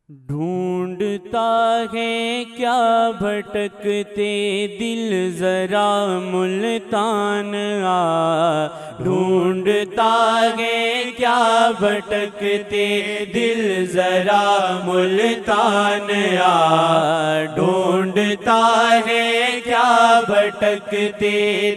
ڈھونڈتا ہے کیا بھٹکتے دل ذرا ملتان آ، ڈھونڈتا ہے کیا بھٹکتے دل ذرا ملتان آ، ڈھونڈتا ہے کیا بھٹکتے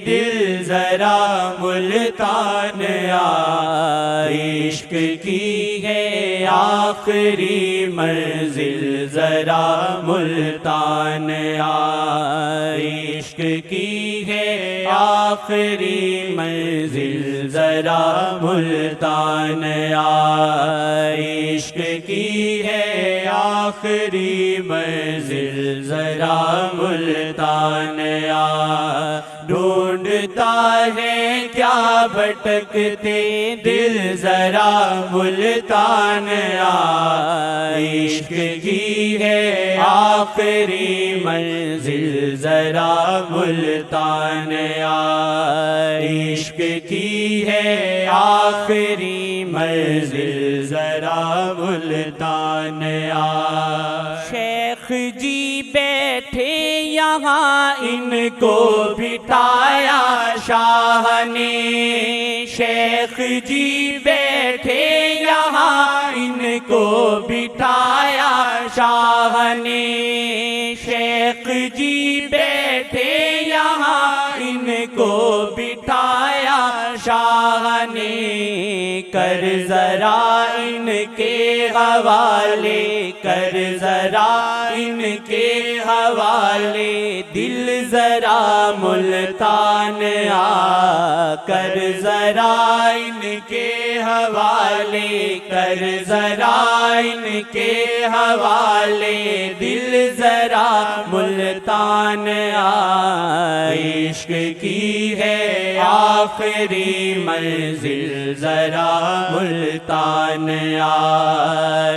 دل ذرا ملتان آ، عشق کی ہے آخری منزل ذرا ملتان آ، عشق کی ہے آخری منزل ذرا ملتان آ، عشق کی ہے آخری منزل ذرا ملتان آ، ڈھونڈتا ہے کیا بھٹکتے دل ذرا ملتان آ، عشق کی ہے آخری منزل ذرا ملتان آ، عشق کی ہے آخری منزل ذرا ملتان آ۔ شیخ جی بیٹھے یہاں ان کو بٹھایا شاہ نے، شیخ جی بیٹھے یہاں ان کو بٹھایا شاہ نے، شیخ جی بیٹھے یہاں ان کو بٹھایا شاہ نے، کر ذرا ان کے حوالے، کر ذرا ان کے حوالے دل ذرا ملتان آ، کر ذرا ان کے حوالے، کر ذرا ان کے حوالے دل ذرا ملتان آ، عشق کی ہے آخری منزل ذرا ملتان آ،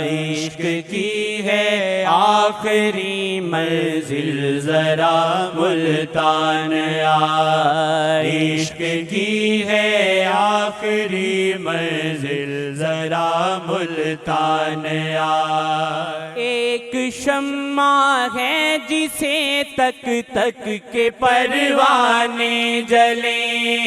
عشق کی ہے آخری منزل ذرا ملتان آ، عشق کی ہے آخری منزل ذرا ملتان آ۔ ایک شمع ہے جسے تک تک کے پروانے جلیں،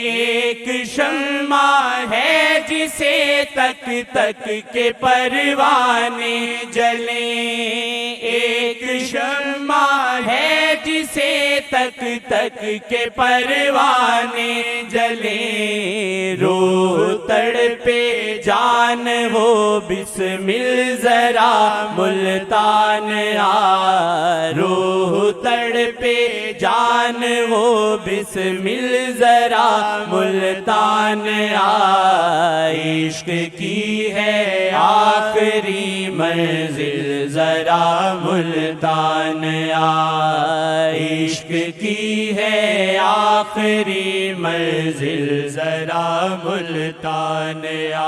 ایک شمع ہے جسے تک تک کے پروانے جلیں، ایک شمع ہے جسے تک تک کے پروانے جلیں، روح تڑپے جان ہو بسمل ذرا ملتان آ، روح تڑپے جان ہو بسمل ذرا ملتان آ، عشق کی ہے آخری منزل ذرا ملتان آ، عشق کی ہے آخری منزل ذرا ملتان آ۔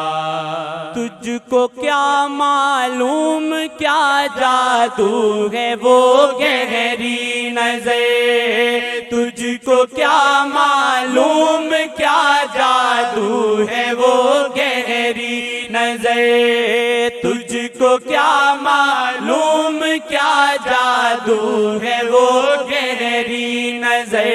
تجھ کو کیا معلوم کیا جادو ہے وہ گہری نظر، تجھ کو کیا معلوم کیا جادو ہے وہ گہری نظر، تجھ کو کیا معلوم کیا جادو ہے وہ گہری نظر،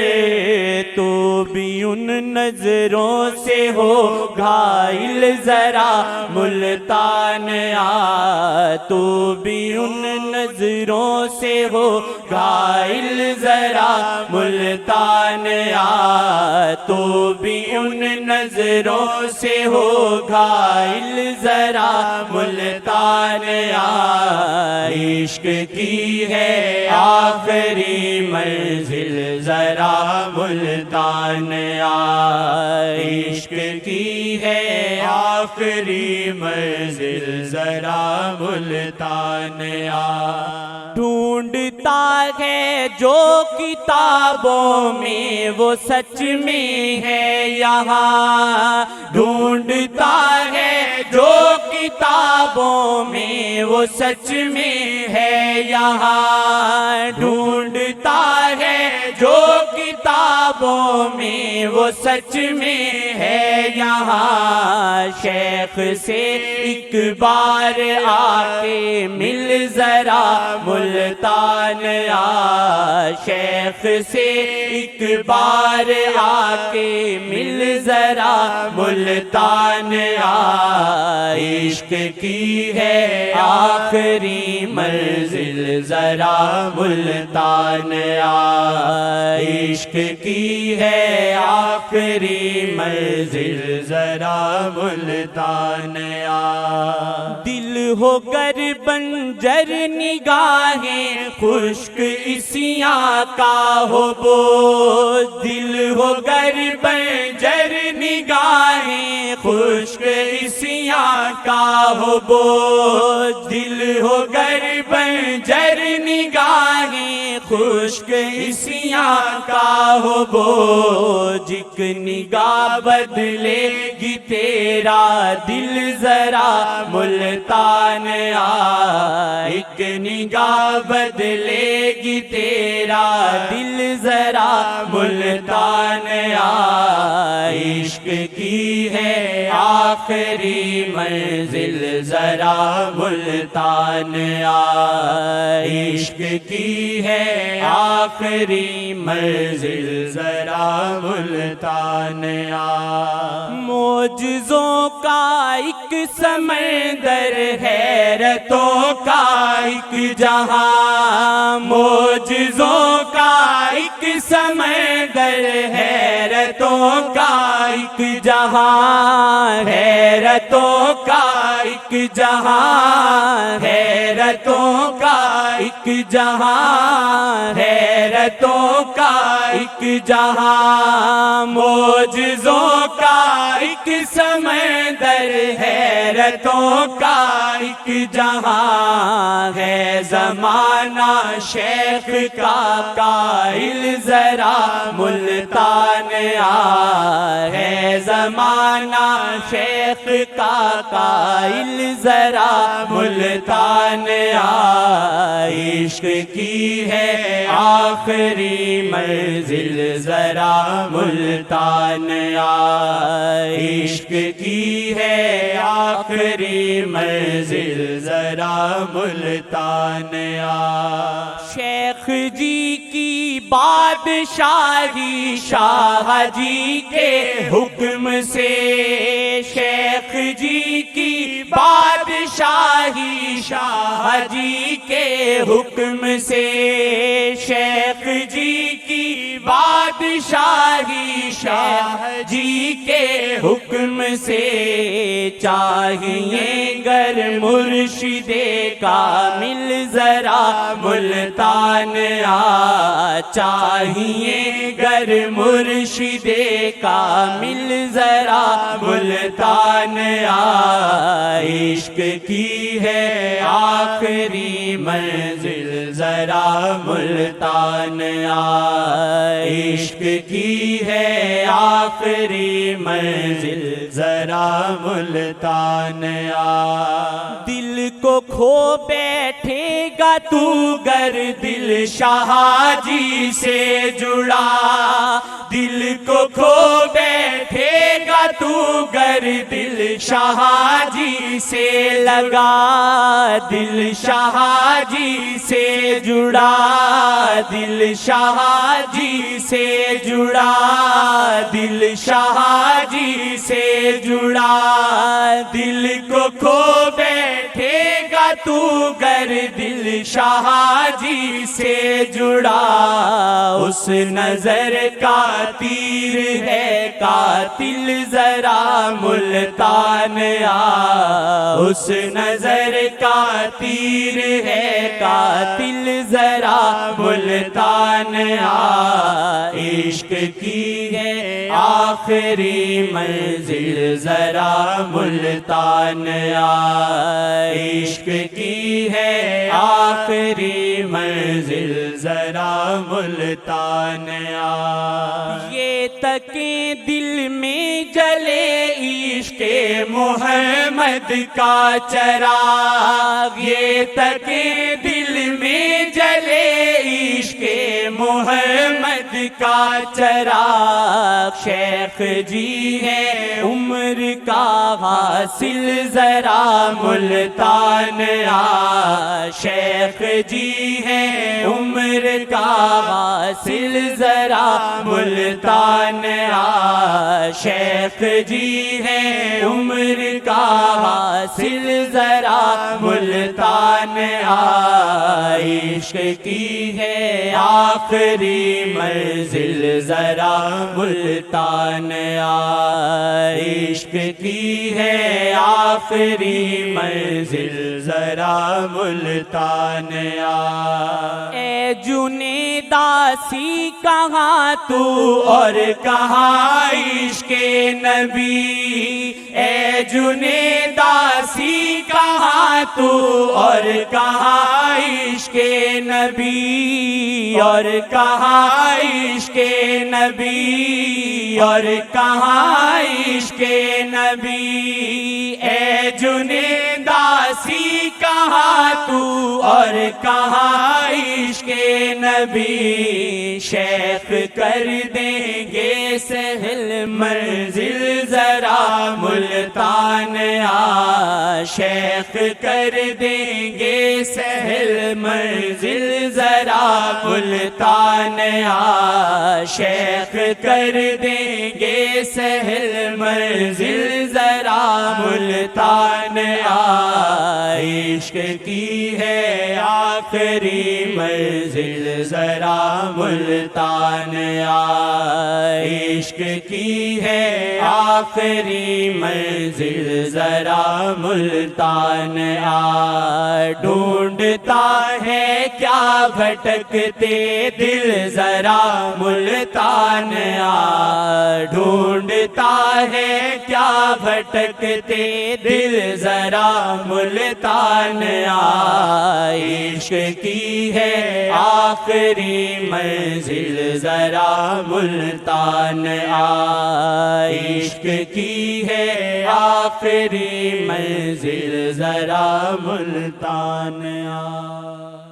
تو بھی ان نظروں سے ہو گھائل ذرا ملتان آ، تو بھی ان نظروں سے ہو گھائل ذرا ملتان آ، تو بھی ان نظروں سے ہو گھائل ذرا ملتان آ، عشق کی ہے آخری منزل ذرا ملتان آ، عشق کی ہے آخری منزل ذرا ملتان آ۔ ڈھونڈتا ہے جو کتابوں میں وہ سچ میں ہے یہاں، ڈھونڈتا ہے جو کتابوں میں وہ سچ میں ہے یہاں، ڈھونڈتا ہے جو کتابوں میں وہ سچ میں ہے یہاں، شیخ سے ایک بار آ کے مل ذرا ملتان آ، شیخ سے ایک بار آ کے مل ذرا ملتان آ، عشق کی ہے آخری منزل ذرا ملتان آ، عشق کی ہے آخری منزل ذرا ملتان آ، دل ہو کر بنجر نگاہیں خشک اسیاں کا ہو بوجھ، دل ہو کر بنجر نگاہیں خشک اسیاں کا ہو بوجھ، دل ہو کر بنجر نگاہیں خشک اسیاں کا ہو بوجھ، ایک نگاہ بدلے گی تیرا دل ذرا ملتان آ، ایک نگاہ بدلے گی تیرا دل ذرا ملتان آ، عشق کی ہے آخری منزل ذرا ملتان آ، عشق کی ہے آخری منزل ذرا ملتان آ، معجزوں کا ایک سمندر حیرتوں کا ایک جہاں، معجزوں کا ایک سمندر حیرتوں کا ایک جہاں، حیرتوں کا ایک جہاں، حیرتوں کا ایک جہاں، حیرتوں کا ایک جہاں، معجزوں کا ایک سمندر حیرتوں کا ایک جہاں، ہے زمانہ شیخ کا قائل ذرا ملتان آ، ہے زمانہ شیخ کا قائل ذرا ملتان آ، عشق کی ہے آخری منزل ذرا ملتان آ، عشق کی ہے آخری منزل ذرا ملتان آ، شیخ جی کی بادشاہی شاہ جی کے حکم سے، شیخ جی کی بادشاہی شاہ جی کے حکم سے، شیخ جی کی بادشاہی شاہ جی کے حکم سے، چاہیے گر مرشد کامل ذرا ملتان آ، چاہیے گر مرشد کامل ذرا ملتان آ، عشق کی ہے آخری منزل ذرا ملتان آ، عشق کی ہے آخری منزل ذرا ملتان آ، دل کو کھو بیٹھے گا تو گر دل شاہ جی سے جڑا، دل کو کھو بیٹھے گا تو گر دل شاہ جی سے لگا، دل شاہ جی سے جڑا، دل شاہ جی سے جڑا، دل شاہ جی سے جڑا، دل کو کھو بیٹھے گا تو گر دل شاہ جی سے جڑا، اس نظر کا تیر ہے قاتل ذرا ملتان آ، اس نظر کا تیر ہے قاتل ذرا ملتان آ، عشق کی ہے آخری منزل ذرا ملتان آ، عشق کی ہے آخری منزل ذرا ملتان آ، یہ تکیں دل میں جلے عشق محمد کا چراغ، یہ تکیں دل میں جلے عشق محمد کا چراغ، شیخ جی ہے عمر کا حاصل ذرا ملتان آ، شیخ جی ہے عمر کا حاصل ذرا ملتان آ، شیخ جی ہے عمر کا حاصل ذرا ملتان آ، عشق کی ہے آخری منزل ذرا ملتان آ، عشق کی ہے آخری منزل ذرا ملتان آ، اے جنیدہ سی کہاں تو اور کہاں عشق نبی، اے جنیدہ سی کہاں تو اور کہاں عشق نبی، اور کہاں عشق نبی، اور کہاں عشق نبی، اے جنیدہ سی کہاں تو اور کہاں عشق نبی، شیخ کر دیں گے سہل منزل ذرا ملتان آ، شیخ کر دیں گے سہل منزل ذرا ملتان آ، شیخ کر دیں گے سہل منزل ذرا ملتان آ، عشق کی ہے آخری منزل ذرا ملتان آ، عشق کی ہے آخری منزل ذرا ملتان آ، ڈھونڈتا ہے کیا بھٹکتے دل ذرا ملتان آ، ڈھونڈتا ہے کیا بھٹکتے دل ذرا ملتان آ، عشق کی ہے آخری منزل ذرا ملتان آ، عشق کی ہے آخری منزل ذرا ملتان آ۔